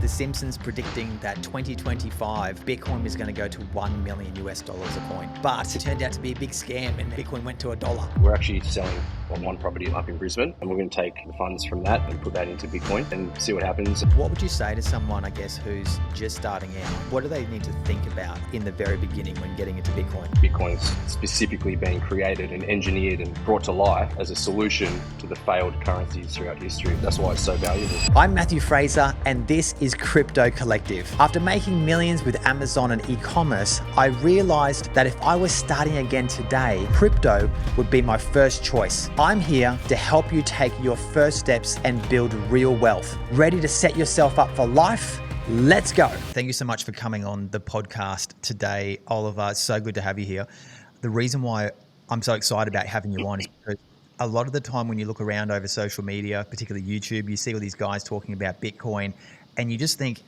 The Simpsons predicting that 2025 Bitcoin was going to go to $1 million a coin. But it turned out to be a big scam and Bitcoin went to $1. We're actually selling one property up in Brisbane, and we're going to take the funds from that and put that into Bitcoin and see what happens. What would you say to someone, I guess, who's just starting out? What do they need to think about in the very beginning when getting into Bitcoin? Bitcoin's specifically being created and engineered and brought to life as a solution to the failed currencies throughout history. That's why it's so valuable. I'm Matthew Fraser, and this is Crypto Collective. After making millions with Amazon and e-commerce, I realized that if I was starting again today, crypto would be my first choice. I'm here to help you take your first steps and build real wealth. Ready to set yourself up for life? Let's go. Thank you so much for coming on the podcast today, Oliver. It's so good to have you here. The reason why I'm so excited about having you on is because a lot of the time when you look around over social media, particularly YouTube, you see all these guys talking about Bitcoin and you just think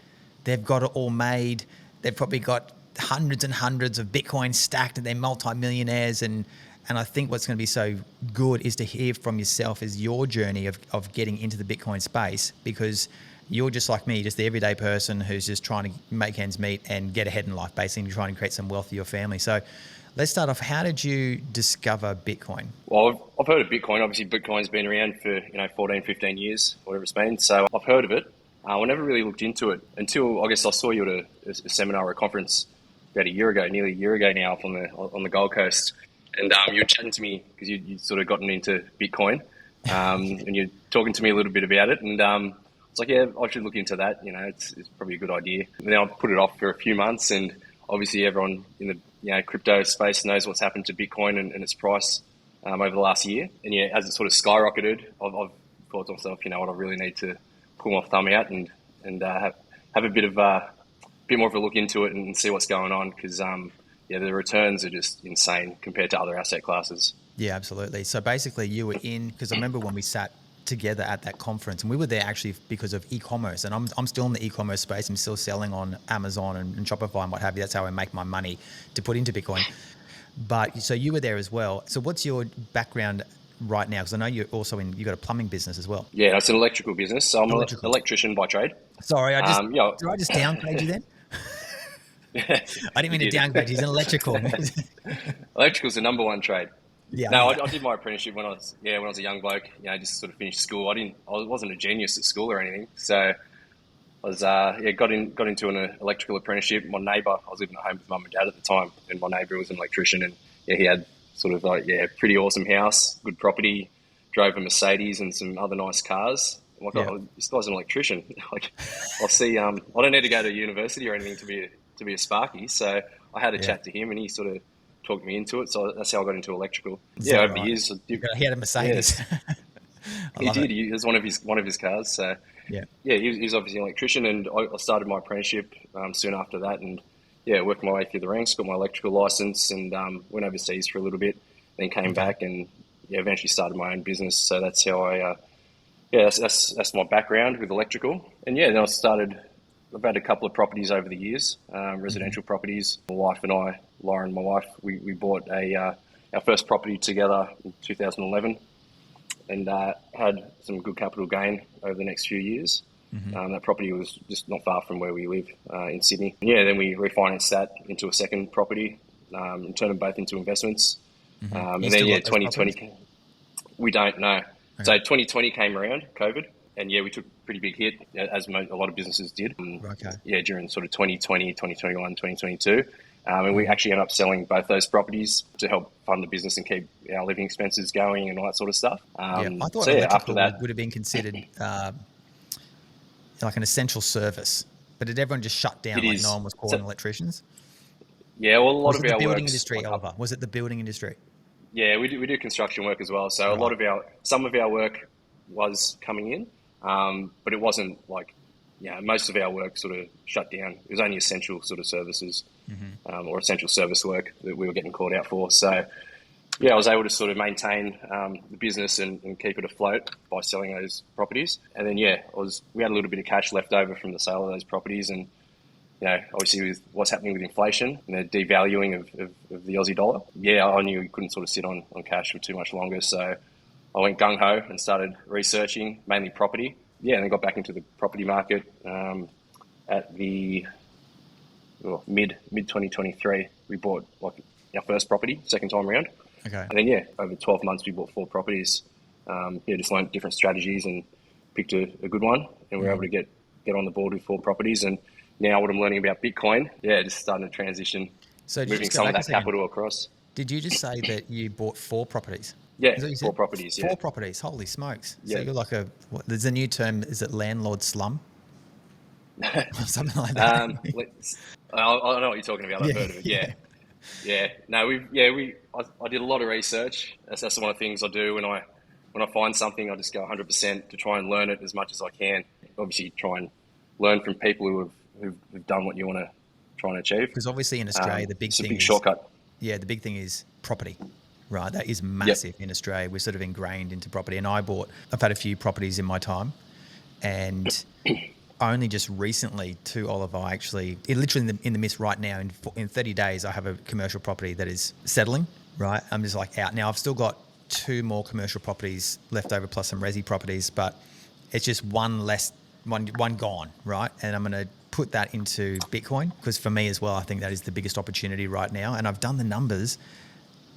they've got it all made. They've probably got hundreds and hundreds of Bitcoin stacked and they're multimillionaires. And I think what's going to be so good is to hear from yourself is your journey of getting into the Bitcoin space, because you're just like me, just the everyday person who's just trying to make ends meet and get ahead in life, basically trying to create some wealth for your family. So let's start off. How did you discover Bitcoin? Well, I've heard of Bitcoin. Obviously, Bitcoin's been around for 14, 15 years, whatever it's been. So I've heard of it. I never really looked into it until I guess I saw you at a seminar or a conference about a year ago, nearly a year ago now, up on the Gold Coast. And you were chatting to me because you'd sort of gotten into Bitcoin, and you're talking to me a little bit about it. And it's like, yeah, I should look into that. It's probably a good idea. And then I put it off for a few months, and obviously everyone in the crypto space knows what's happened to Bitcoin and its price over the last year. And yeah, as it sort of skyrocketed, I've thought to myself, you know what, I really need to pull my thumb out and have a bit more of a look into it and see what's going on, because the returns are just insane compared to other asset classes. Yeah, absolutely. So basically you were in, because I remember when we sat together at that conference, and we were there actually because of e-commerce, and I'm still in the e-commerce space. I'm still selling on Amazon and Shopify and what have you. That's how I make my money to put into Bitcoin. But so you were there as well. So what's your background right now? Because I know you're also you got a plumbing business as well. Yeah, it's an electrical business. So I'm an electrician by trade. Sorry, did I just downgrade you then? I didn't mean to downgrade. He's an electrical. Electrical's the number one trade. Yeah. No, I did my apprenticeship when I was a young bloke. Just sort of finished school. I wasn't a genius at school or anything. So I was got into an electrical apprenticeship. My neighbour, I was living at home with mum and dad at the time, and my neighbour was an electrician, and he had sort of pretty awesome house, good property, drove a Mercedes and some other nice cars. I'm like, oh, this guy's an electrician. Like, I'll see. I don't need to go to university or anything to be a Sparky. So I had a chat to him, and he sort of talked me into it. So that's how I got into electrical. Over the years. He had a Mercedes. He did. It was one of his cars. So he was obviously an electrician, and I started my apprenticeship soon after that, and worked my way through the ranks, got my electrical license, and went overseas for a little bit, then came back and eventually started my own business. So that's how that's my background with electrical. And then I've had a couple of properties over the years, residential properties. My wife and I, Lauren, my wife, we bought our first property together in 2011, and had some good capital gain over the next few years. Mm-hmm. That property was just not far from where we live in Sydney. Then we refinanced that into a second property and turned them both into investments. Mm-hmm. And then 2020, we don't know. Okay. So 2020 came around, COVID, and we took a pretty big hit, as a lot of businesses did. Okay. During sort of 2020, 2021, 2022. And we actually ended up selling both those properties to help fund the business and keep our living expenses going and all that sort of stuff. I thought after that would have been considered like an essential service, but did everyone just shut down? No one was calling electricians? Yeah, well, a lot of our building industry, Oliver. Was it the building industry? Yeah, we do construction work as well. So some of our work was coming in, but it wasn't like, most of our work sort of shut down. It was only essential sort of services, or essential service work that we were getting called out for. So I was able to sort of maintain the business and keep it afloat by selling those properties. And then we had a little bit of cash left over from the sale of those properties, and obviously with what's happening with inflation and the devaluing of the Aussie dollar, I knew we couldn't sort of sit on cash for too much longer. So I went gung-ho and started researching mainly property. And then got back into the property market. at the mid 2023, we bought like our first property, second time around. Okay. And then over 12 months we bought 4 properties. Just learned different strategies and picked a good one, and we were able to get on the board with 4 properties. And now what I'm learning about Bitcoin, just starting to transition, so moving some of that capital across. Did you just say that you bought 4 properties? Yeah, 4 properties. 4 properties. Holy smokes! Yeah. So you're like there's a new term. Is it landlord slum? Something like that. I know what you're talking about. I've heard of it. Yeah. No, I did a lot of research. That's one of the things I do when I find something. I just go 100% to try and learn it as much as I can. Obviously, try and learn from people who've done what you want to try and achieve. Because obviously in Australia, the big thing is shortcut. Yeah, the big thing is property, right? That is massive in Australia. We're sort of ingrained into property. And I've had a few properties in my time, and only just recently to Oliver, literally in the midst right now, in 30 days, I have a commercial property that is settling, right? I'm just like out. Now I've still got 2 more commercial properties left over, plus some resi properties, but it's just one gone, right? And I'm going to put that into Bitcoin, because for me as well, I think that is the biggest opportunity right now. And I've done the numbers,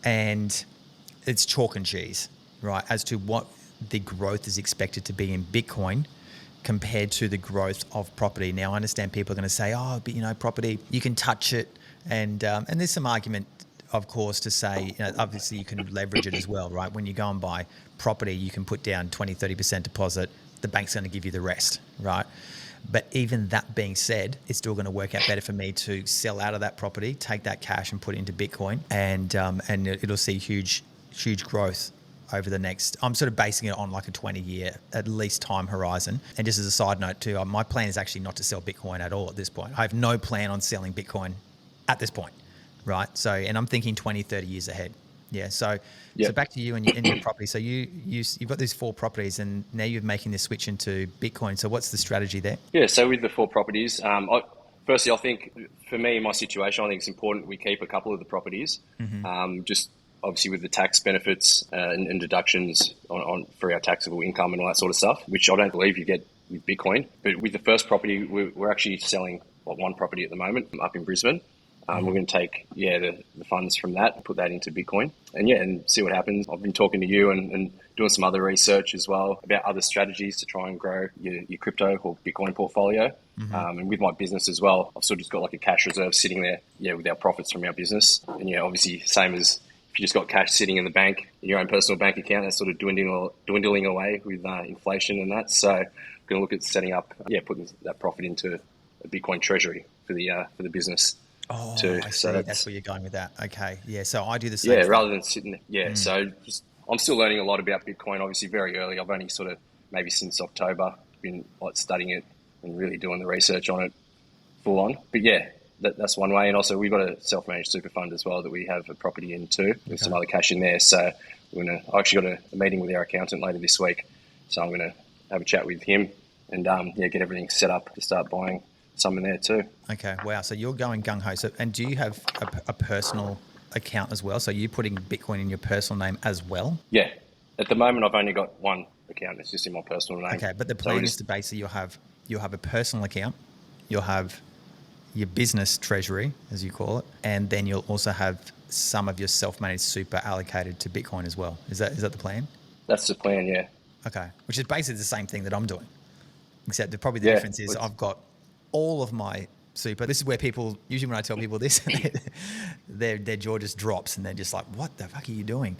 and it's chalk and cheese, right, as to what the growth is expected to be in Bitcoin compared to the growth of property. Now, I understand people are going to say, but property, you can touch it. And there's some argument, of course, to say, obviously you can leverage it as well, right? When you go and buy property, you can put down 20, 30% deposit. The bank's going to give you the rest, right? But even that being said, it's still going to work out better for me to sell out of that property, take that cash and put it into Bitcoin, and it'll see huge growth over the next. I'm sort of basing it on like a 20-year at least time horizon. And just as a side note too, my plan is actually not to sell Bitcoin at all at this point. I have no plan on selling Bitcoin at this point, right? So, and I'm thinking 20, 30 years ahead. Yeah. So back to you and your property. So you've got these 4 properties, and now you're making this switch into Bitcoin. So what's the strategy there? Yeah. So with the 4 properties, firstly, I think for me, my situation, I think it's important we keep a couple of the properties, just obviously with the tax benefits and deductions on for our taxable income and all that sort of stuff, which I don't believe you get with Bitcoin. But with the first property, we're actually selling 1 property at the moment up in Brisbane. We're going to take the funds from that and put that into Bitcoin and see what happens. I've been talking to you and doing some other research as well about other strategies to try and grow your crypto or Bitcoin portfolio. And with my business as well, I've sort of just got like a cash reserve sitting there with our profits from our business. And obviously same as if you just got cash sitting in the bank, in your own personal bank account, that's sort of dwindling away with inflation and that. So I'm going to look at setting up, putting that profit into a Bitcoin treasury for the business. Oh, I see. That's where you're going with that. Okay. Yeah. So I do the same. Rather than sitting there. Yeah. So I'm still learning a lot about Bitcoin, obviously very early. I've only sort of maybe since October been studying it and really doing the research on it full on. But that's one way. And also we've got a self-managed super fund as well that we have a property in too with some other cash in there. So I actually got a meeting with our accountant later this week. So I'm going to have a chat with him and get everything set up to start buying some in there too. Okay, wow. So you're going gung-ho. So, and do you have a personal account as well? So you're putting Bitcoin in your personal name as well? Yeah. At the moment, I've only got 1 account. It's just in my personal name. Okay, but the plan is to basically you'll have a personal account, you'll have your business treasury, as you call it, and then you'll also have some of your self-managed super allocated to Bitcoin as well. Is that the plan? That's the plan, yeah. Okay, which is basically the same thing that I'm doing, except probably the difference is I've got all of my super. This is where people, usually when I tell people this, their jaw just drops and they're just like, what the fuck are you doing?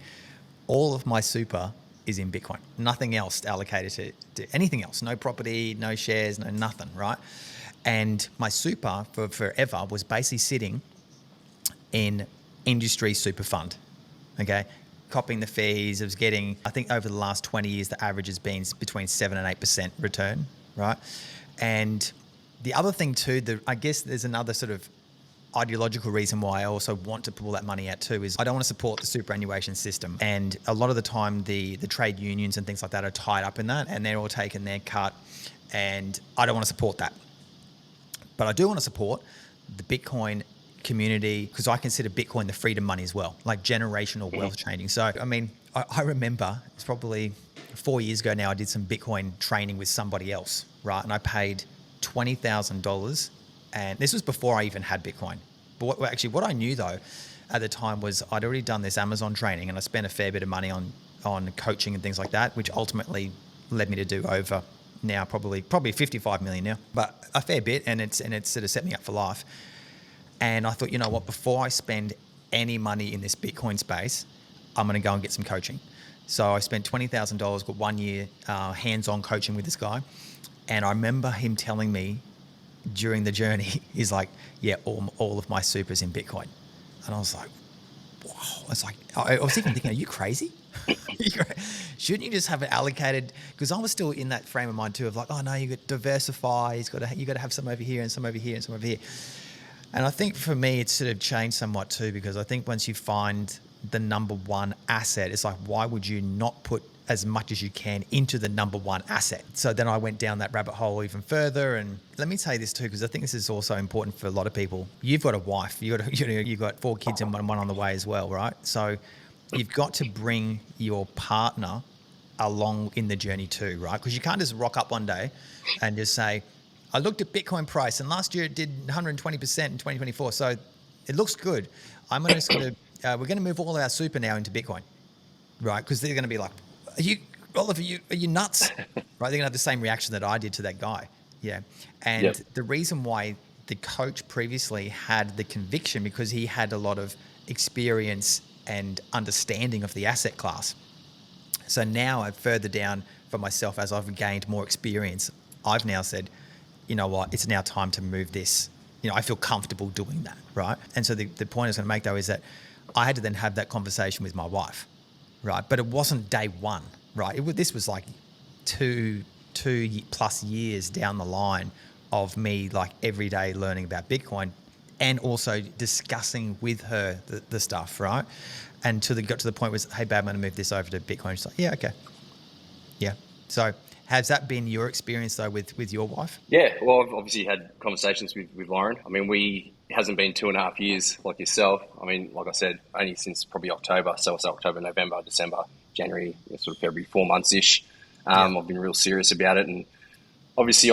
All of my super is in Bitcoin. Nothing else allocated to anything else. No property, no shares, no nothing, right? And my super for forever was basically sitting in industry super fund, okay? Copying the fees. It was getting, I think over the last 20 years, the average has been between 7 and 8% return, right? And the other thing too, I guess there's another sort of ideological reason why I also want to pull that money out too, is I don't want to support the superannuation system. And a lot of the time the trade unions and things like that are tied up in that, and they're all taking their cut, and I don't want to support that. But I do want to support the Bitcoin community, because I consider Bitcoin the freedom money as well, like generational wealth changing. So, I mean, I remember it's probably 4 years ago now, I did some Bitcoin training with somebody else, right? And I paid $20,000, and this was before I even had Bitcoin. But what I knew though at the time was I'd already done this Amazon training, and I spent a fair bit of money on coaching and things like that, which ultimately led me to do over now probably 55 million now, but a fair bit, and it's sort of set me up for life. And I thought, you know what, before I spend any money in this Bitcoin space, I'm going to go and get some coaching. So I spent $20,000, got 1 year hands-on coaching with this guy. And I remember him telling me during the journey, he's like, yeah, all of my super's in Bitcoin. And I was like, wow. I was even thinking, are you crazy? Shouldn't you just have it allocated? Because I was still in that frame of mind too of like, oh no, you got to diversify. You got to have some over here and some over here and some over here. And I think for me, it's sort of changed somewhat too, because I think once you find the number one asset, it's like, why would you not put as much as you can into the number one asset? So then I went down that rabbit hole even further. And let me say this too, because I think this is also important for a lot of people. You've got a wife, you've got 4 kids and one on the way as well, right? So you've got to bring your partner along in the journey too, right? Because you can't just rock up one day and just say, I looked at Bitcoin price and last year it did 120% in 2024. So it looks good. I'm going to we're going to move all our super now into Bitcoin, right? Because they're going to be like, Oliver, are you nuts? Right? They're going to have the same reaction that I did to that guy. Yeah. And the reason why the coach previously had the conviction, because he had a lot of experience and understanding of the asset class. So now I've further down for myself as I've gained more experience. I've now said, you know what, it's now time to move this. You know, I feel comfortable doing that, right? And so the point I was going to make though is that I had to then have that conversation with my wife, right? But it wasn't day one, right? This was like two plus years down the line of me like every day learning about Bitcoin and also discussing with her the stuff, right? And got to the point where, hey, babe, I'm going to move this over to Bitcoin. She's like, yeah, okay. Yeah. So has that been your experience though with your wife? Yeah, well, I've obviously had conversations with Lauren. I mean, it hasn't been 2.5 years like yourself. I mean, like I said, only since probably October. So it's October, November, December, January, sort of February, 4 months-ish. I've been real serious about it. And obviously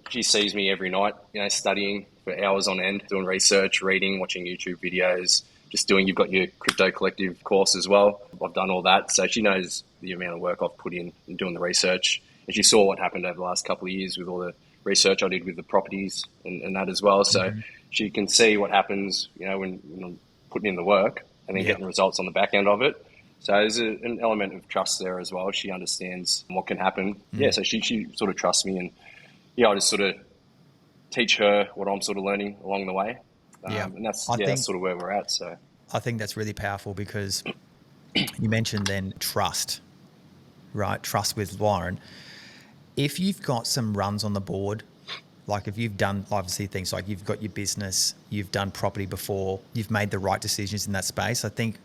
she sees me every night, you know, studying for hours on end, doing research, reading, watching YouTube videos, you've got your Crypto Collective course as well. I've done all that. So she knows the amount of work I've put in doing the research. And she saw what happened over the last couple of years with all the research I did with the properties and that as well. So she can see what happens, you know, when I'm putting in the work and then getting results on the back end of it. So there's an element of trust there as well. She understands what can happen. Yeah, so she sort of trusts me, and I just sort of teach her what I'm sort of learning along the way. And that's sort of where we're at. So I think that's really powerful because you mentioned then trust, right? Trust with Lauren. If you've got some runs on the board, like if you've done obviously things like you've got your business, you've done property before, you've made the right decisions in that space, I think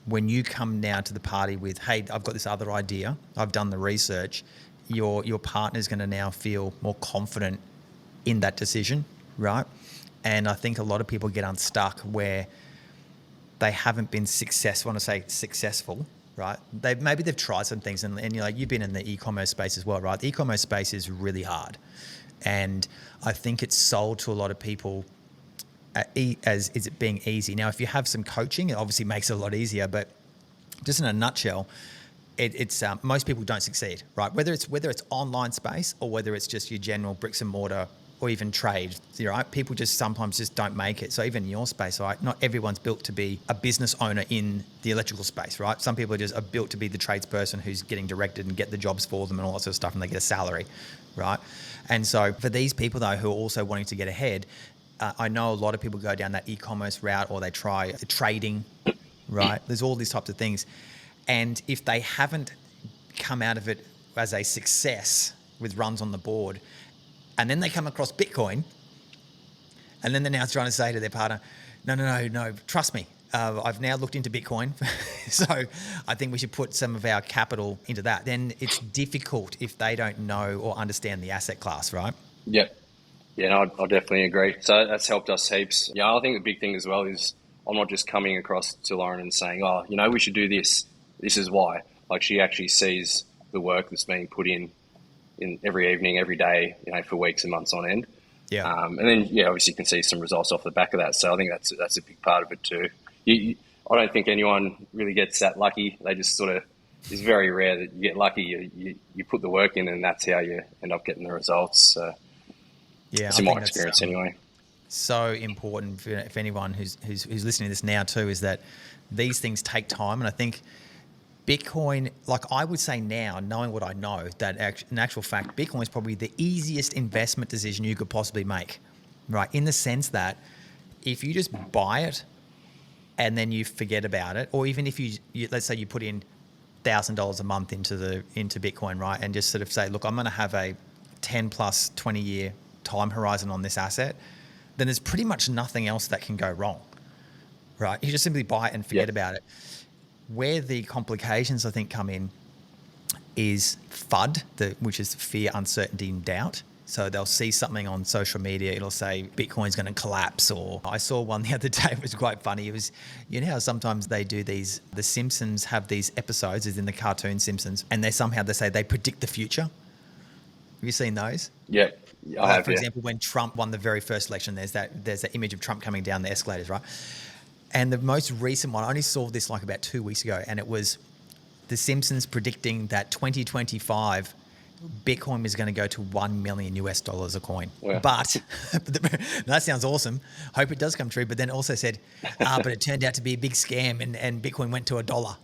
when you come now to the party with, hey, I've got this other idea, I've done the research, your partner's going to now feel more confident in that decision, right? And I think a lot of people get unstuck where they haven't been successful. When I say successful, right? Maybe they've tried some things, and you're like, you've been in the e-commerce space as well, right? The e-commerce space is really hard, and I think it's sold to a lot of people as is it being easy. Now, if you have some coaching, it obviously makes it a lot easier. But just in a nutshell, it's most people don't succeed, right? Whether it's online space or whether it's just your general bricks and mortar or even trade, right? People just sometimes just don't make it. So even in your space, right? Not everyone's built to be a business owner in the electrical space, right? Some people are built to be the tradesperson who's getting directed and get the jobs for them and all that sort of stuff, and they get a salary, right? And so for these people though, who are also wanting to get ahead, I know a lot of people go down that e-commerce route, or they try trading, right? There's all these types of things. And if they haven't come out of it as a success with runs on the board, and then they come across Bitcoin, and then they're now trying to say to their partner, no, trust me. I've now looked into Bitcoin, so I think we should put some of our capital into that. Then it's difficult if they don't know or understand the asset class, right? Yep. Yeah, no, I definitely agree. So that's helped us heaps. Yeah, I think the big thing as well is I'm not just coming across to Lauren and saying, oh, we should do this. This is why. Like, she actually sees the work that's being put in in every evening, every day, for weeks and months on end. Yeah. And then, obviously you can see some results off the back of that. So I think that's a big part of it too. I don't think anyone really gets that lucky. They just it's very rare that you get lucky. You put the work in, and that's how you end up getting the results. So yeah, it's in my experience anyway. So important for anyone who's listening to this now too, is that these things take time. And I think Bitcoin, like I would say now, knowing what I know, that in actual fact, Bitcoin is probably the easiest investment decision you could possibly make, right? In the sense that if you just buy it and then you forget about it, or even if you let's say you put in $1,000 a month into Bitcoin, right? And just sort of say, look, I'm going to have a 10 plus 20 year time horizon on this asset, then there's pretty much nothing else that can go wrong, right? You just simply buy it and forget about it. Where the complications, I think, come in is FUD, which is fear, uncertainty, and doubt. So they'll see something on social media, it'll say Bitcoin's going to collapse. Or I saw one the other day, it was quite funny. It was, how sometimes they do the Simpsons have these episodes, as in the cartoon Simpsons, and they say they predict the future. Have you seen those? Yeah. I have, for example, when Trump won the very first election, there's that image of Trump coming down the escalators, right? And the most recent one, I only saw this like about 2 weeks ago, and it was the Simpsons predicting that 2025 Bitcoin was going to go to $1 million a coin. Wow. But that sounds awesome. Hope it does come true. But then also said, but it turned out to be a big scam, and Bitcoin went to $1.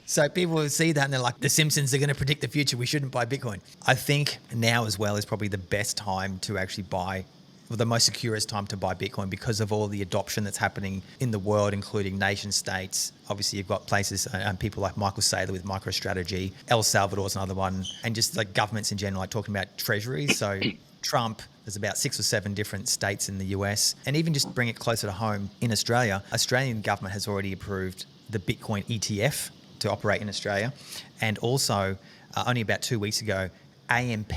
So people will see that and they're like, the Simpsons are going to predict the future. We shouldn't buy Bitcoin. I think now as well is probably the best time to actually buy, the most securest time to buy Bitcoin, because of all the adoption that's happening in the world, including nation states. Obviously, you've got places and people like Michael Saylor with MicroStrategy, 𝗬𝗢𝗓𝗓 is another one, and just like governments in general, like talking about treasuries. So Trump, there's about 6 or 7 different states in the US, and even just bring it closer to home in Australia, Australian government has already approved the Bitcoin ETF to operate in Australia. And also, only about 2 weeks ago, AMP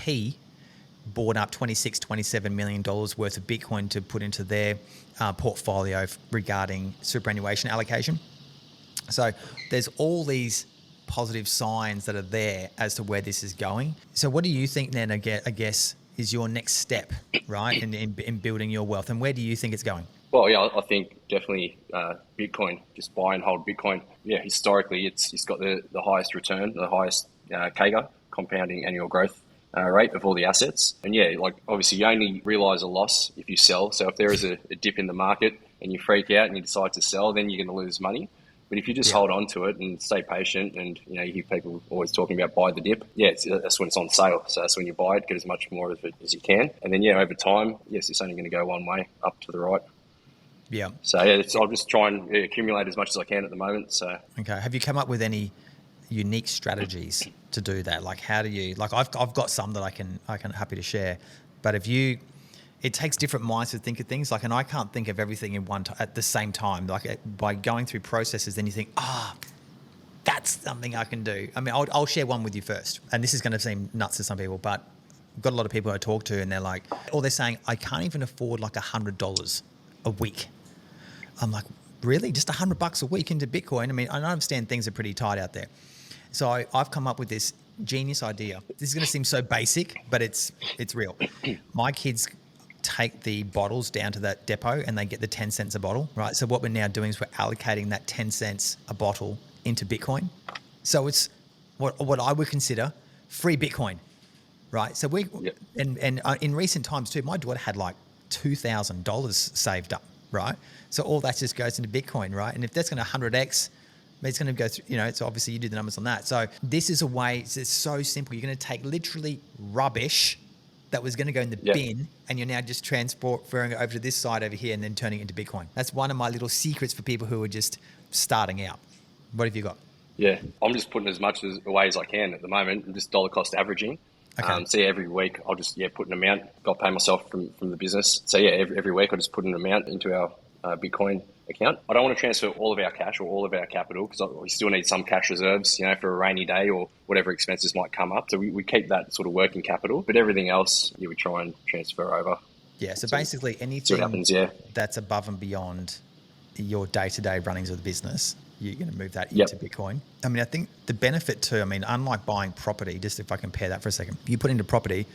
bought up $27 million worth of Bitcoin to put into their portfolio regarding superannuation allocation. So there's all these positive signs that are there as to where this is going. So what do you think then, I guess, is your next step, right, in building your wealth? And where do you think it's going? Well, yeah, I think definitely Bitcoin, just buy and hold Bitcoin. Yeah, historically, it's got the highest return, the highest CAGR, compounding annual growth rate of all the assets. And yeah, like obviously you only realize a loss if you sell. So if there is a dip in the market and you freak out and you decide to sell, then you're going to lose money. But if you just hold on to it and stay patient, and you hear people always talking about buy the dip, that's when it's on sale. So that's when you buy it, get as much more of it as you can. And then over time, yes, it's only going to go one way, up to the right. Yeah. So I'll just try and accumulate as much as I can at the moment. So okay, have you come up with any unique strategies to do that? Like, how do you? Like, I've got some that I can happy to share, but it takes different minds to think of things. Like, and I can't think of everything at the same time. Like, by going through processes, then you think, that's something I can do. I mean, I'll share one with you first, and this is going to seem nuts to some people, but I've got a lot of people I talk to, and they're like, or they're saying, I can't even afford like $100 a week. I'm like, really? Just $100 a week into Bitcoin? I mean, I understand things are pretty tight out there. So I've come up with this genius idea. This is going to seem so basic, but it's real. My kids take the bottles down to that depot and they get the 10 cents a bottle, right? So what we're now doing is we're allocating that 10 cents a bottle into Bitcoin. So it's what I would consider free Bitcoin, right? So and in recent times too, my daughter had like $2,000 saved up, right? So all that just goes into Bitcoin, right? And if that's going to 100x, it's going to go through, so obviously you do the numbers on that. So this is a way, it's so simple. You're going to take literally rubbish that was going to go in the bin, and you're now just transferring it over to this side over here and then turning it into Bitcoin. That's one of my little secrets for people who are just starting out. What have you got? Yeah, I'm just putting as much away as I can at the moment, and just dollar cost averaging. Okay. So every week I'll just put an amount. Got to pay myself from the business. So every week I just put an amount into our Bitcoin account. I don't want to transfer all of our cash or all of our capital, because we still need some cash reserves, for a rainy day or whatever expenses might come up. So we keep that sort of working capital, but everything else, we try and transfer over. Yeah. So basically anything that's above and beyond your day-to-day runnings of the business, you're going to move that into Bitcoin. I mean, I think the benefit too, I mean, unlike buying property, just if I compare that for a second, you put into property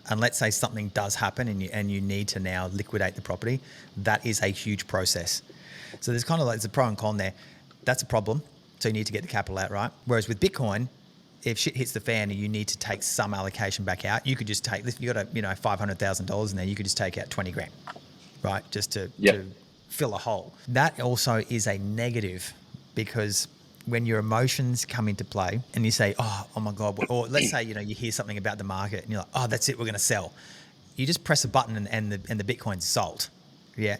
and let's say something does happen and you need to now liquidate the property, that is a huge process. So there's kind of like, there's a pro and con there. That's a problem. So you need to get the capital out, right? Whereas with Bitcoin, if shit hits the fan and you need to take some allocation back out, you could just take, if you got $500,000 in there, you could just take out 20 grand, right? Just to fill a hole. That also is a negative because when your emotions come into play and you say, oh my God, or let's say, you hear something about the market and you're like, oh, that's it, we're going to sell. You just press a button and the Bitcoin's sold. Yeah.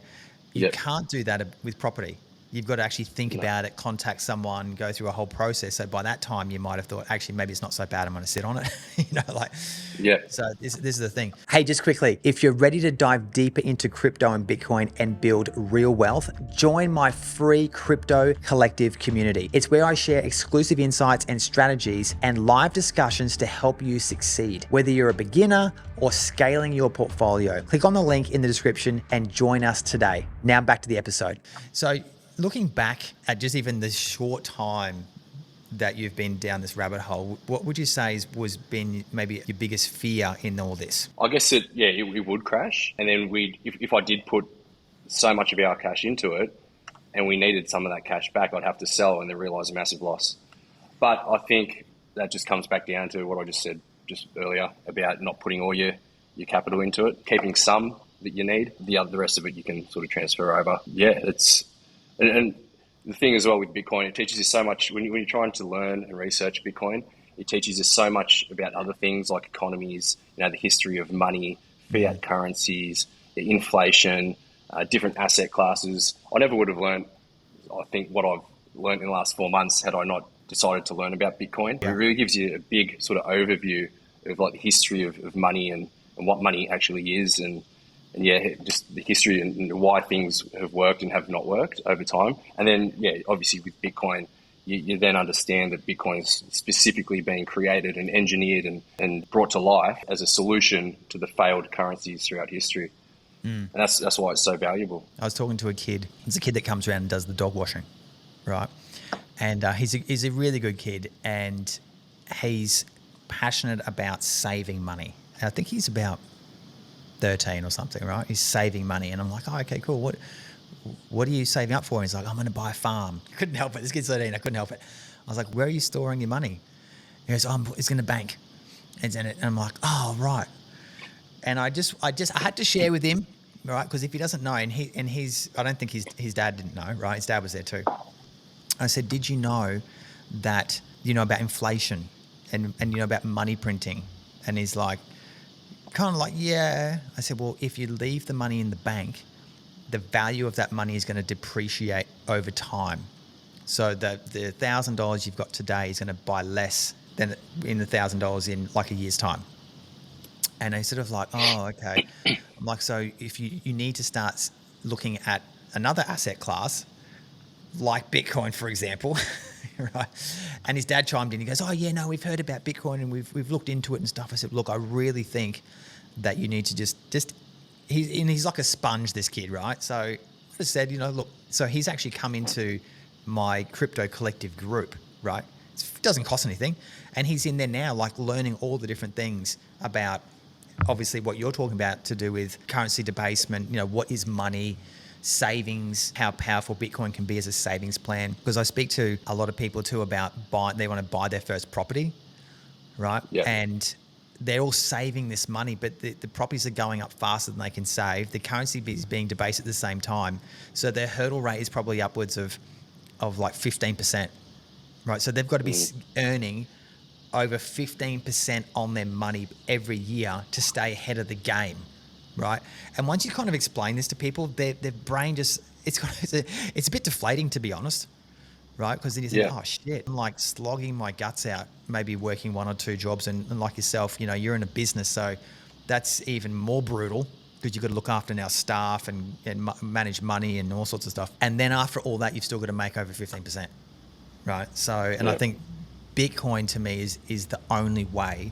You can't do that with property. You've got to actually think about it, contact someone, go through a whole process. So by that time, you might have thought, actually, maybe it's not so bad. I'm going to sit on it. So this is the thing. Hey, just quickly, if you're ready to dive deeper into crypto and Bitcoin and build real wealth, join my free Crypto Collective community. It's where I share exclusive insights and strategies and live discussions to help you succeed. Whether you're a beginner or scaling your portfolio, click on the link in the description and join us today. Now back to the episode. So looking back at just even the short time that you've been down this rabbit hole, what would you say was been maybe your biggest fear in all this? I guess it would crash. And then if I did put so much of our cash into it and we needed some of that cash back, I'd have to sell and then realize a massive loss. But I think that just comes back down to what I just said just earlier about not putting all your capital into it, keeping some that you need, the rest of it you can sort of transfer over. And the thing as well with Bitcoin, it teaches you so much when you're trying to learn and research Bitcoin. It teaches you so much about other things like economies, the history of money, fiat currencies, inflation, different asset classes. I never would have learned, I think, what I've learned in the last 4 months had I not decided to learn about Bitcoin. It really gives you a big sort of overview of like the history of money and what money actually is and just the history and why things have worked and have not worked over time. And then, obviously with Bitcoin, you then understand that Bitcoin is specifically being created and engineered and brought to life as a solution to the failed currencies throughout history. And that's why it's so valuable. I was talking to a kid. There's a kid that comes around and does the dog washing, right? And he's a really good kid and he's passionate about saving money. And I think he's about 13 or something, right? He's saving money. And I'm like, oh, okay, cool. What are you saving up for? And he's like, I'm going to buy a farm. I couldn't help it. This kid's 13. I couldn't help it. I was like, where are you storing your money? He goes, it's in a bank. And I'm like, oh, right. And I had to share with him, right? Because if he doesn't know, I don't think his dad didn't know, right? His dad was there too. I said, did you know that, about inflation and about money printing? And he's like, kind of like, yeah. I said, well, if you leave the money in the bank, the value of that money is going to depreciate over time. So the $1,000 you've got today is going to buy less than in the $1,000 in like a year's time. And they sort of like, oh, okay. I'm like, so if you need to start looking at another asset class, like Bitcoin, for example, right? And his dad chimed in. He goes, oh, yeah, no, we've heard about Bitcoin and we've looked into it and stuff. I said, look, I really think that you need to just he's like a sponge, this kid, right? So I just said, look, so he's actually come into my Crypto Collective group, right? It doesn't cost anything. And he's in there now, like learning all the different things about obviously what you're talking about to do with currency debasement, what is money, savings, how powerful Bitcoin can be as a savings plan. Because I speak to a lot of people too about they want to buy their first property, right? Yeah. And they're all saving this money, but the properties are going up faster than they can save. The currency is being debased at the same time. So their hurdle rate is probably upwards of like 15%, right? So they've got to be earning over 15% on their money every year to stay ahead of the game, right? And once you kind of explain this to people, their brain just, it's a bit deflating, to be honest, right? Because then you think, oh shit, I'm like slogging my guts out, maybe working 1 or 2 jobs. And like yourself, you're in a business. So that's even more brutal because you've got to look after now staff and manage money and all sorts of stuff. And then after all that, you've still got to make over 15%, right? So, and I think Bitcoin to me is the only way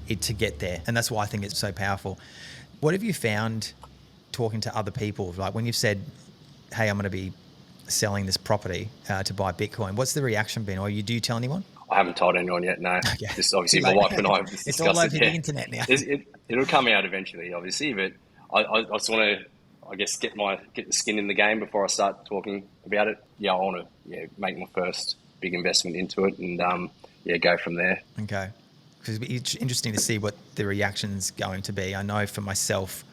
to get there. And that's why I think it's so powerful. What have you found talking to other people? Like when you've said, hey, I'm going to be selling this property to buy Bitcoin. What's the reaction been? Or do you tell anyone? I haven't told anyone yet, no. Okay. Just obviously my wife and I have just it's discussed all over it. the internet now. It'll come out eventually, obviously, but I just want to, I guess, get the skin in the game before I start talking about it. Yeah, I want to make my first big investment into it and go from there. Okay. Because it's interesting to see what the reaction's going to be. I know for myself,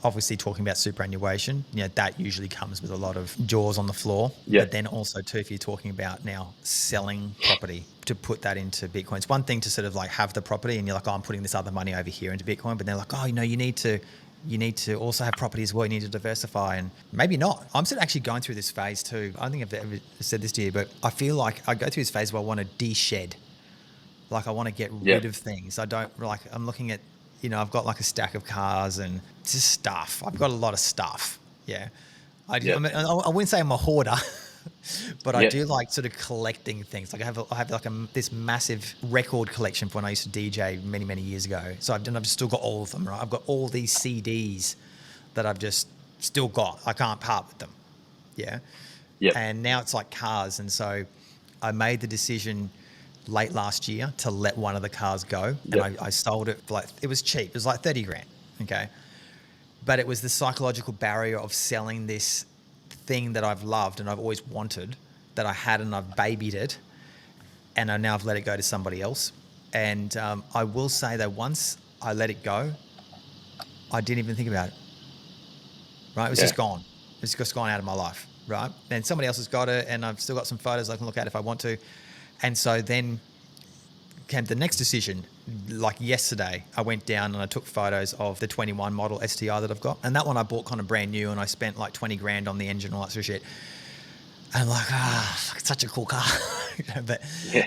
obviously talking about superannuation, that usually comes with a lot of jaws on the floor. Yeah. But then also too, if you're talking about now selling property to put that into Bitcoin, it's one thing to sort of like have the property and you're like, oh, I'm putting this other money over here into Bitcoin. But they're like, oh, you need to also have property as well. You need to diversify, and maybe not. I'm sort of actually going through this phase too. I don't think I've ever said this to you, but I feel like I go through this phase where I want to de-shed. Like I want to get rid of things. I don't like, I'm looking at, I've got like a stack of cars and just stuff. I've got a lot of stuff. Yeah. I wouldn't say I'm a hoarder, but I do like sort of collecting things. Like I have like this massive record collection from when I used to DJ many, many years ago. So I've still got all of them, right? I've got all these CDs that I've just still got. I can't part with them. Yeah. Yeah. And now it's like cars. And so I made the decision late last year to let one of the cars go. And I sold it for it was cheap. It was like 30 grand. Okay. But it was the psychological barrier of selling this thing that I've loved and I've always wanted, that I had and I've babied it. And now I've let it go to somebody else. And I will say that once I let it go, I didn't even think about it. Right. It was just gone. It's just gone out of my life. Right. And somebody else has got it and I've still got some photos I can look at if I want to. And so then came the next decision. Like yesterday, I went down and I took photos of the 21 model STI that I've got. And that one I bought kind of brand new and I spent like 20 grand on the engine and all that sort of shit. And I'm like, it's such a cool car. But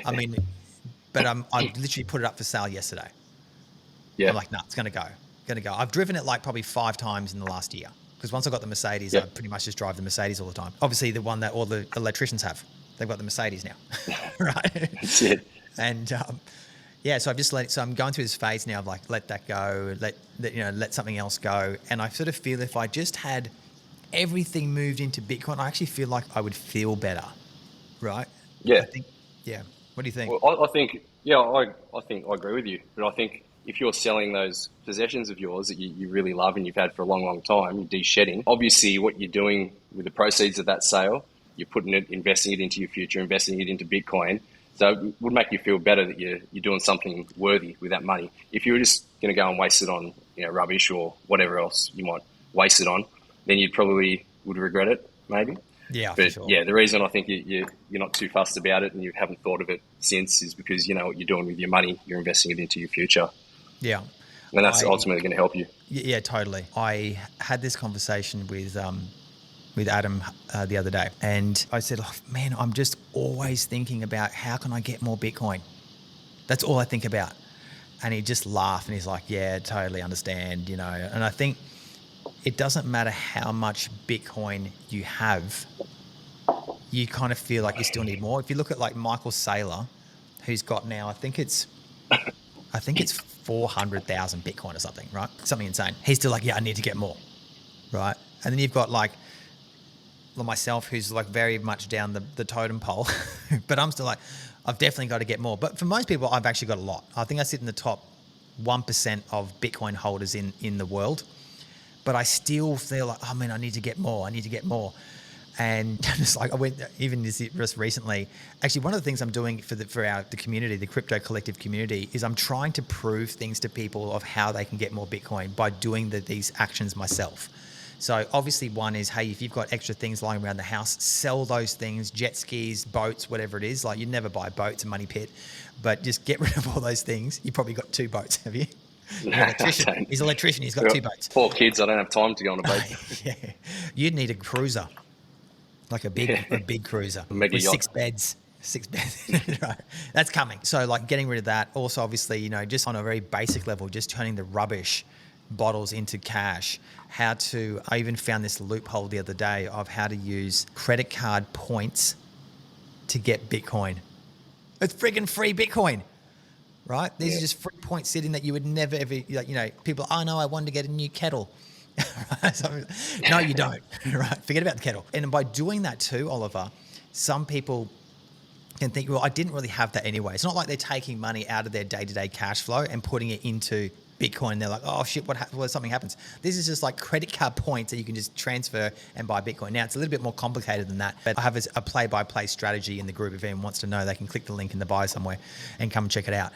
I mean, I literally put it up for sale yesterday. Yeah. I'm like, no, it's going to go. I've driven it like probably 5 times in the last year. Because once I got the Mercedes, I pretty much just drive the Mercedes all the time. Obviously the one that all the electricians have. They've got the Mercedes now, right? That's it. And so I've just so I'm going through this phase now of like, let that go, let something else go. And I sort of feel if I just had everything moved into Bitcoin, I actually feel like I would feel better, right? Yeah. What do you think? Well, I think I agree with you. But I think if you're selling those possessions of yours that you really love and you've had for a long, long time, you're de-shedding, obviously what you're doing with the proceeds of that sale, you're investing it into your future, investing it into Bitcoin. So it would make you feel better that you're doing something worthy with that money. If you were just going to go and waste it on rubbish or whatever else you might waste it on, then you probably would regret it, maybe. Yeah, but for sure. Yeah, the reason I think you're not too fussed about it and you haven't thought of it since is because you know what you're doing with your money. You're investing it into your future. Yeah. And that's ultimately going to help you. Yeah, totally. I had this conversation with Adam the other day, and I said, man, I'm just always thinking about how can I get more Bitcoin? That's all I think about. And he just laughed and he's like, yeah, totally understand, And I think it doesn't matter how much Bitcoin you have, you kind of feel like you still need more. If you look at like Michael Saylor, who's got now, I think it's 400,000 Bitcoin or something, right? Something insane. He's still like, yeah, I need to get more, right? And then you've got like myself, who's like very much down the totem pole, but I'm still like, I've definitely got to get more. But for most people, I've actually got a lot. I think I sit in the top 1% of Bitcoin holders in the world, but I still feel like, oh man, I need to get more. And just like I went, even just recently, actually one of the things I'm doing for the community, the crypto collective community, is I'm trying to prove things to people of how they can get more Bitcoin by doing these actions myself. So obviously one is, hey, if you've got extra things lying around the house, sell those things, jet skis, boats, whatever it is. Like you'd never buy a boat, it's a money pit, but just get rid of all those things. You probably got 2 boats, have you? He's an electrician, he's got 2 boats. 4 kids, I don't have time to go on a boat. Yeah. You'd need a cruiser, like a big cruiser with 6 beds. 6 beds, right? That's coming. So like getting rid of that. Also, obviously, just on a very basic level, just turning the rubbish bottles into cash. I even found this loophole the other day of how to use credit card points to get Bitcoin. It's friggin' free Bitcoin, right? These are just free points sitting that you would never ever, people, oh no, I wanted to get a new kettle. No, you don't. Right? Forget about the kettle. And by doing that too, Oliver, some people can think, well, I didn't really have that anyway. It's not like they're taking money out of their day-to-day cash flow and putting it into Bitcoin. They're like, oh shit, what something happens? This is just like credit card points that you can just transfer and buy Bitcoin. Now it's a little bit more complicated than that, but I have a play-by-play strategy in the group. If anyone wants to know, they can click the link in the bio somewhere and come and check it out.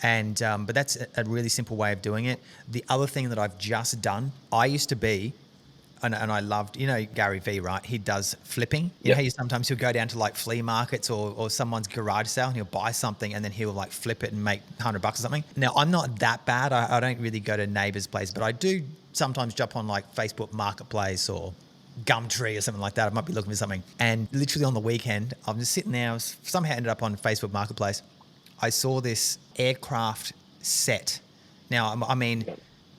And but that's a really simple way of doing it. The other thing that I've just done, I used to be, and I loved, Gary Vee, right? He does flipping. You know how he'll go down to like flea markets or someone's garage sale and he'll buy something and then he'll like flip it and make $100 or something. Now, I'm not that bad. I don't really go to neighbors' place, but I do sometimes jump on like Facebook Marketplace or Gumtree or something like that. I might be looking for something. And literally on the weekend, I'm just sitting there. I somehow ended up on Facebook Marketplace. I saw this aircraft set. Now, I mean,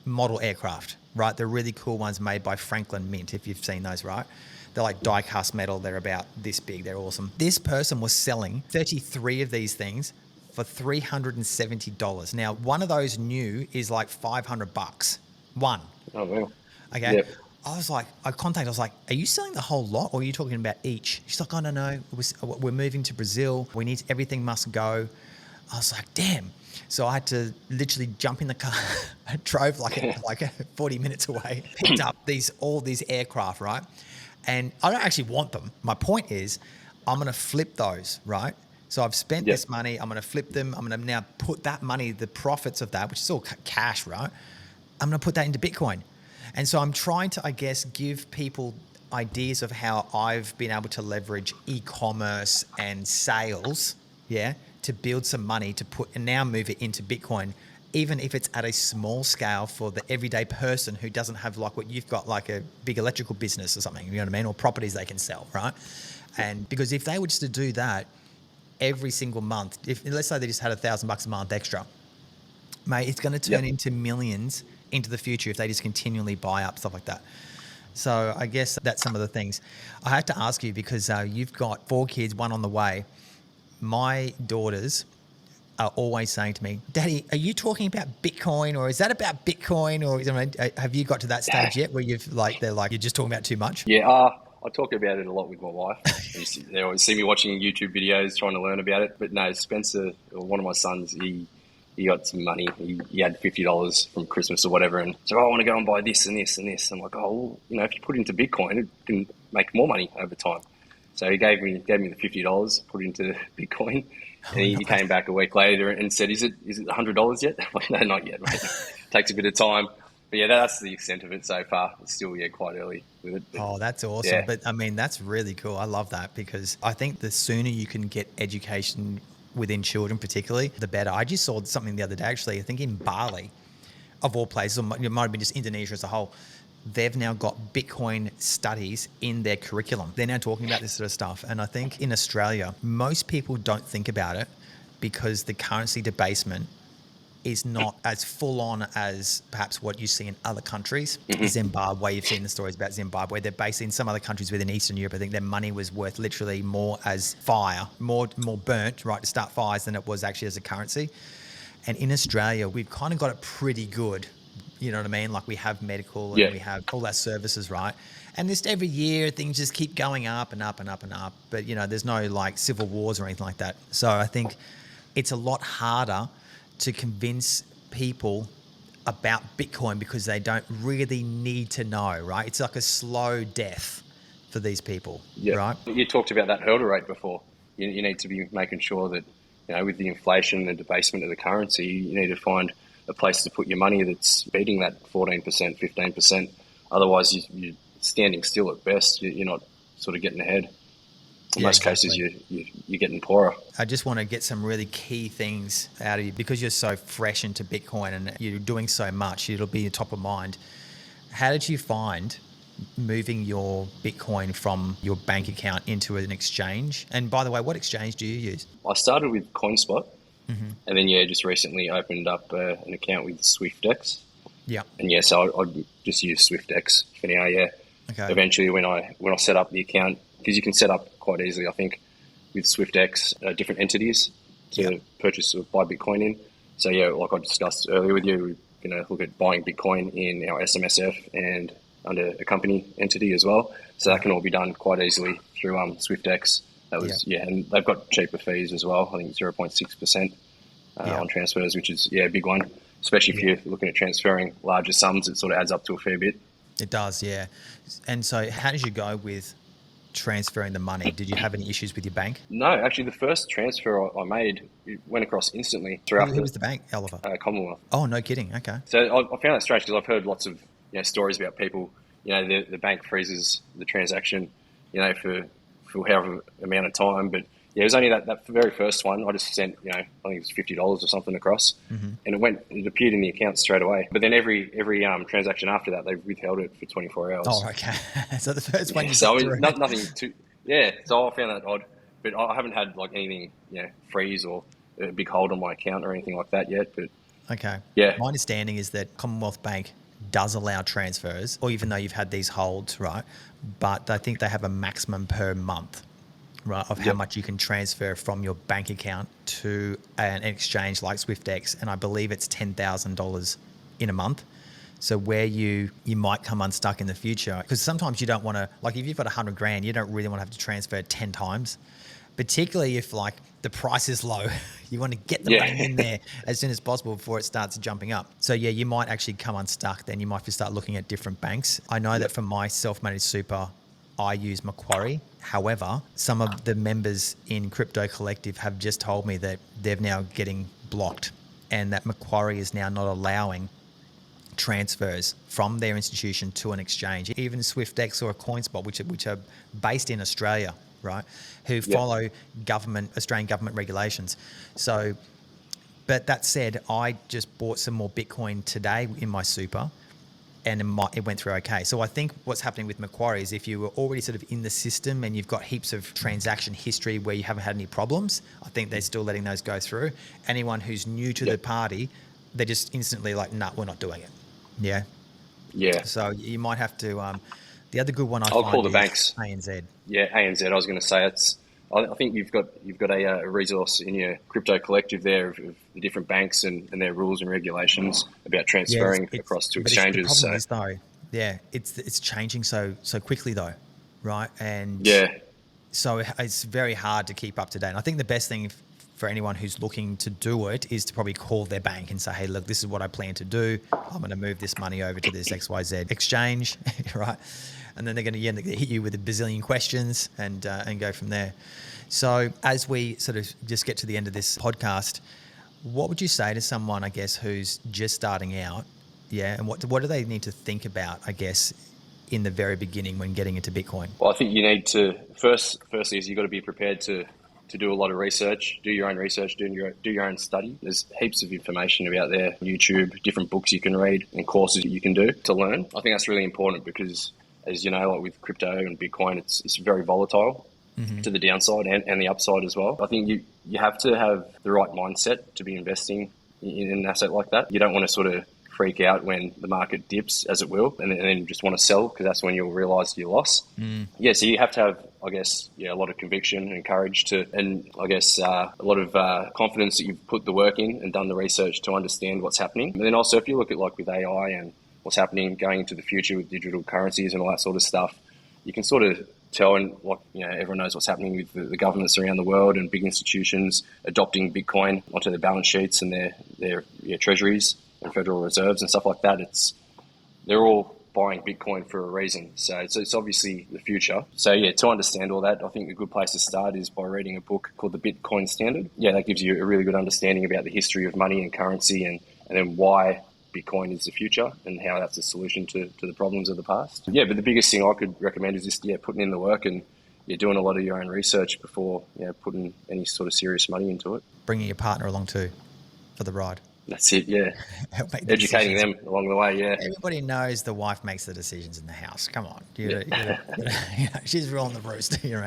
model aircraft. Right, they're really cool ones made by Franklin Mint, if you've seen those, right? They're like die-cast metal. They're about this big. They're awesome. This person was selling 33 of these things for $370. Now, one of those new is like $500. One. Oh, wow. Okay. Yep. I was like, I was like, are you selling the whole lot or are you talking about each? She's like, oh, no. We're moving to Brazil. Everything must go. I was like, damn. So I had to literally jump in the car. I drove like 40 minutes away, picked up all these aircraft, right? And I don't actually want them. My point is I'm going to flip those, right? So I've spent this money. I'm going to flip them. I'm going to now put that money, the profits of that, which is all cash, right? I'm going to put that into Bitcoin. And so I'm trying to, I guess, give people ideas of how I've been able to leverage e-commerce and sales, to build some money to put and now move it into Bitcoin, even if it's at a small scale for the everyday person who doesn't have like what you've got, like a big electrical business or something, you know what I mean? Or properties they can sell, right? And because if they were just to do that every single month, if let's say they just had $1,000 a month extra, mate, it's going to turn into millions into the future if they just continually buy up stuff like that. So I guess that's some of the things. I had to ask you because you've got 4 kids, 1 on the way. My daughters are always saying to me, Daddy, are you talking about Bitcoin or is that about Bitcoin? Or have you got to that stage yet where they're like, you're just talking about too much? Yeah, I talk about it a lot with my wife. They always see me watching YouTube videos trying to learn about it. But no, Spencer, one of my sons, he got some money. He had $50 from Christmas or whatever and said, I want to go and buy this and this and this. I'm like, oh, well, if you put it into Bitcoin, it can make more money over time. So he gave me the $50, put it into Bitcoin, and he came back a week later and said, "Is it $100 yet?" I'm like, "No, not yet, mate. Takes a bit of time." But that's the extent of it so far. It's still quite early with it. But, that's awesome. Yeah. But I mean, that's really cool. I love that because I think the sooner you can get education within children, particularly, the better. I just saw something the other day, actually. I think in Bali, of all places, or it might have been just Indonesia as a whole. They've now got Bitcoin studies in their curriculum. They're now talking about this sort of stuff. And I think in Australia, most people don't think about it because the currency debasement is not as full on as perhaps what you see in other countries. Zimbabwe, you've seen the stories about Zimbabwe. They're based in some other countries within Eastern Europe. I think their money was worth literally more as fire, more burnt, right, to start fires than it was actually as a currency. And in Australia, we've kind of got it pretty good. You know what I mean? Like we have medical and we have all our services, right? And just every year things just keep going up and up and up and up. But, there's no like civil wars or anything like that. So I think it's a lot harder to convince people about Bitcoin because they don't really need to know, right? It's like a slow death for these people, right? You talked about that hurdle rate before. You need to be making sure that, with the inflation and debasement of the currency, you need to find a place to put your money that's beating that 14%, 15%. Otherwise, you're standing still at best. You're not sort of getting ahead. In most cases, you're getting poorer. I just want to get some really key things out of you because you're so fresh into Bitcoin and you're doing so much. It'll be top of mind. How did you find moving your Bitcoin from your bank account into an exchange? And by the way, what exchange do you use? I started with CoinSpot. And then, just recently opened up an account with SwiftX. Yeah. And, so I just use SwiftX for now, Okay. Eventually, when I set up the account, because you can set up quite easily, I think, with SwiftX, different entities to purchase or buy Bitcoin in. So, like I discussed earlier with you, we're going to look at buying Bitcoin in our SMSF and under a company entity as well. So that can all be done quite easily through 𝗬𝗢𝗥𝗢𝗧𝗔𝗧𝗜𝗢𝗔. That was and they've got cheaper fees as well. I think 0.6% on transfers, which is a big one. Especially if you're looking at transferring larger sums, it sort of adds up to a fair bit. It does, yeah. And so, how did you go with transferring the money? Did you have any issues with your bank? No, actually, the first transfer I made, it went across instantly. Who was the bank, Oliver? Commonwealth. Oh, no kidding. Okay. So I found that strange because I've heard lots of stories about people. The bank freezes the transaction, for however amount of time. But it was only that very first one. I just sent, I think it was $50 or something across, and it appeared in the account straight away. But then every transaction after that, they withheld it for 24 hours. Oh, okay. So the first one, nothing too. Yeah, so I found that odd, but I haven't had like anything, freeze or a big hold on my account or anything like that yet. But okay, yeah, my understanding is that Commonwealth Bank does allow transfers, or even though you've had these holds, right? But I think they have a maximum per month, right, of how much you can transfer from your bank account to an exchange like 𝗬𝗢𝗥𝗢𝗧, and I believe it's $10,000 in a month. So where you might come unstuck in the future, because sometimes you don't want to, like if you've got 100 grand, you don't really want to have to transfer 10 times, particularly if like the price is low. You want to get the money in there as soon as possible before it starts jumping up. So yeah, you might actually come unstuck. Then you might have to start looking at different banks. I know that for my self-managed super, I use Macquarie. However, some of the members in Crypto Collective have just told me that they're now getting blocked and that Macquarie is now not allowing transfers from their institution to an exchange. Even 𝗬𝗢𝗥𝗢𝗧 or CoinSpot, which are based in Australia, right, who follow Australian government regulations. So, but that said, I just bought some more Bitcoin today in my super, and it went through okay. So I think what's happening with Macquarie is if you were already sort of in the system and you've got heaps of transaction history where you haven't had any problems, I think they're still letting those go through. Anyone who's new to the party, they're just instantly like, nah, we're not doing it. Yeah. Yeah. So you might have to. The other good one I'll call the banks. ANZ. Yeah, ANZ. I was going to say I think you've got a resource in your Crypto Collective there of the different banks and their rules and regulations about transferring across to exchanges. The problem is though, it's changing so quickly though, right? And so it's very hard to keep up to date. And I think the best thing for anyone who's looking to do it is to probably call their bank and say, hey, look, this is what I plan to do. I'm going to move this money over to this XYZ exchange, right? And then they're going to hit you with a bazillion questions and go from there. So as we sort of just get to the end of this podcast, what would you say to someone, I guess, who's just starting out? Yeah. And what do they need to think about, I guess, in the very beginning when getting into Bitcoin? Well, I think you need to, firstly, is you've got to be prepared to do a lot of research, do your own research, do your own study. There's heaps of information about there, YouTube, different books you can read and courses you can do to learn. I think that's really important because, as you know, like with crypto and Bitcoin, it's very volatile to the downside and the upside as well. I think you have to have the right mindset to be investing in an asset like that. You don't want to sort of freak out when the market dips, as it will, and then just want to sell because that's when you'll realise your loss. Yeah, so you have to have, I guess, a lot of conviction and courage and I guess a lot of confidence that you've put the work in and done the research to understand what's happening. And then also, if you look at like with AI and what's happening going into the future with digital currencies and all that sort of stuff, you can sort of tell, and like everyone knows what's happening with the governments around the world and big institutions adopting Bitcoin onto their balance sheets and their treasuries and Federal Reserves and stuff like that. They're all buying Bitcoin for a reason. So it's obviously the future. So yeah, to understand all that, I think a good place to start is by reading a book called The Bitcoin Standard. Yeah, that gives you a really good understanding about the history of money and currency and then why Bitcoin is the future and how that's a solution to the problems of the past. Yeah, but the biggest thing I could recommend is just putting in the work and doing a lot of your own research before putting any sort of serious money into it. Bringing your partner along too for the ride. That's it, yeah. Educating them along the way, yeah. Everybody knows the wife makes the decisions in the house. Come on. She's rolling the roost, right? You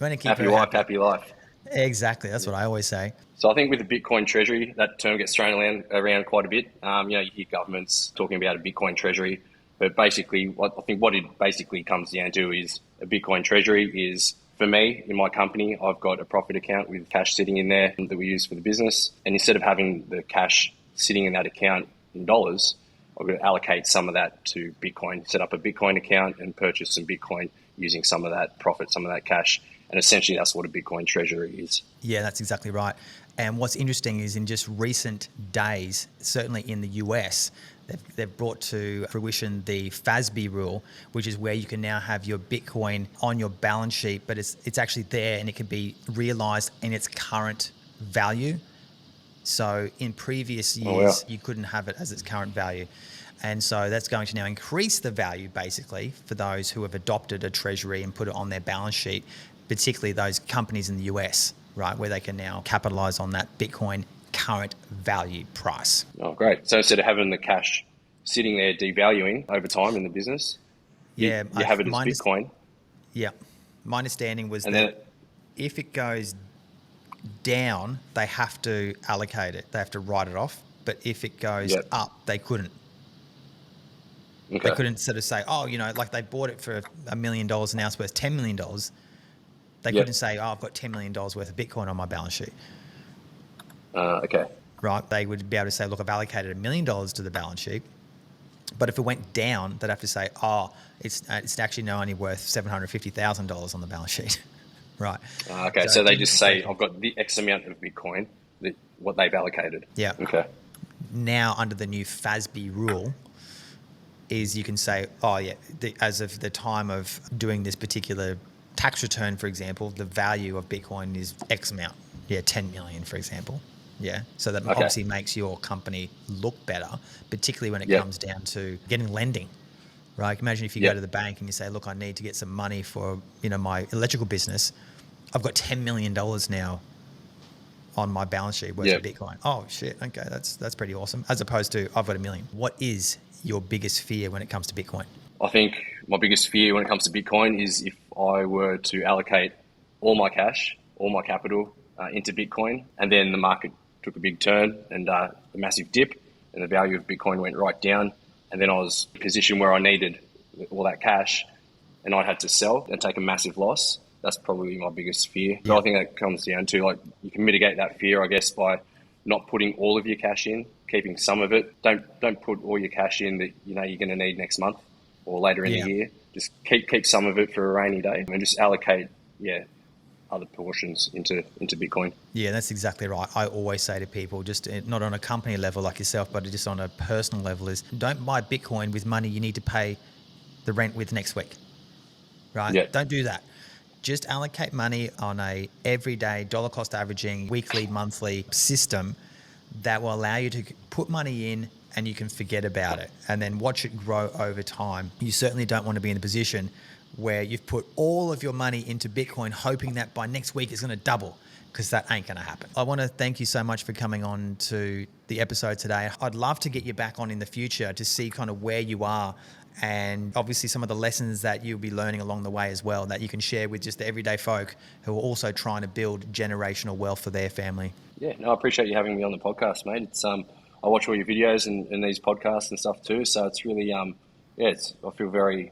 want to keep happy wife, happy life. Exactly. That's what I always say. So I think with the Bitcoin treasury, that term gets thrown around quite a bit. You hear governments talking about a Bitcoin treasury, but basically what it basically comes down to is a Bitcoin treasury is, for me, in my company, I've got a profit account with cash sitting in there that we use for the business. And instead of having the cash sitting in that account in dollars, I'm going to allocate some of that to Bitcoin, set up a Bitcoin account and purchase some Bitcoin using some of that profit, some of that cash. And essentially that's what a Bitcoin treasury is. Yeah, that's exactly right. And what's interesting is in just recent days, certainly in the US, they've brought to fruition the FASB rule, which is where you can now have your Bitcoin on your balance sheet, but it's actually there and it can be realized in its current value. So in previous years, you couldn't have it as its current value. And so that's going to now increase the value basically for those who have adopted a treasury and put it on their balance sheet, particularly those companies in the US, right, where they can now capitalize on that Bitcoin current value price. Oh, great. So instead of having the cash sitting there devaluing over time in the business, you have it as Bitcoin. Yeah. My understanding was that if it goes down, they have to allocate it. They have to write it off. But if it goes up, they couldn't. Okay. They couldn't sort of say, oh, like they bought it for $1 million and now it's worth $10 million. They couldn't say, oh, I've got $10 million worth of Bitcoin on my balance sheet. Okay. Right. They would be able to say, look, I've allocated $1 million to the balance sheet. But if it went down, they'd have to say, oh, it's actually now only worth $750,000 on the balance sheet. Right. Okay. So they just say, I've got the X amount of Bitcoin, what they've allocated. Yeah. Okay. Now, under the new FASB rule, is you can say, oh, yeah, as of the time of doing this particular tax return, for example, the value of Bitcoin is X amount. Yeah, 10 million, for example. Yeah. So that obviously makes your company look better, particularly when it comes down to getting lending. Right. Imagine if you go to the bank and you say, look, I need to get some money for, my electrical business. I've got $10 million now on my balance sheet worth of Bitcoin. Oh shit. Okay. That's pretty awesome. As opposed to I've got $1 million. What is your biggest fear when it comes to Bitcoin? I think my biggest fear when it comes to Bitcoin is if I were to allocate all my cash, all my capital into Bitcoin, and then the market took a big turn and a massive dip and the value of Bitcoin went right down. And then I was in a position where I needed all that cash and I had to sell and take a massive loss. That's probably my biggest fear. But I think that comes down to, like, you can mitigate that fear, I guess, by not putting all of your cash in, keeping some of it. Don't put all your cash in that you're going to need next month or later in the year. Just keep some of it for a rainy day and just allocate other portions into Bitcoin. Yeah, that's exactly right. I always say to people, just not on a company level like yourself, but just on a personal level, is don't buy Bitcoin with money you need to pay the rent with next week, right? Yeah. Don't do that. Just allocate money on a everyday dollar cost averaging weekly, monthly system that will allow you to put money in and you can forget about it and then watch it grow over time. You certainly don't want to be in a position where you've put all of your money into Bitcoin hoping that by next week it's going to double, because that ain't going to happen. I want to thank you so much for coming on to the episode today. I'd love to get you back on in the future to see kind of where you are and obviously some of the lessons that you'll be learning along the way as well that you can share with just the everyday folk who are also trying to build generational wealth for their family. Yeah, no, I appreciate you having me on the podcast, mate. It's I watch all your videos and these podcasts and stuff too, so it's really I feel very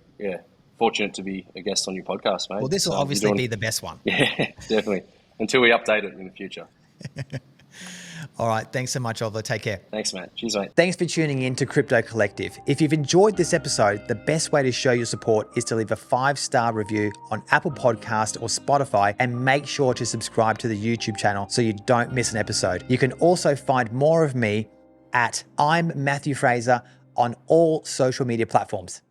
fortunate to be a guest on your podcast, mate. Well, this will obviously be the best one. Yeah, definitely. Until we update it in the future. All right. Thanks so much, Oliver. Take care. Thanks, mate. Cheers, mate. Thanks for tuning in to Crypto Collective. If you've enjoyed this episode, the best way to show your support is to leave a 5-star review on Apple Podcast or Spotify, and make sure to subscribe to the YouTube channel so you don't miss an episode. You can also find more of me at I'm Matthew Fraser on all social media platforms.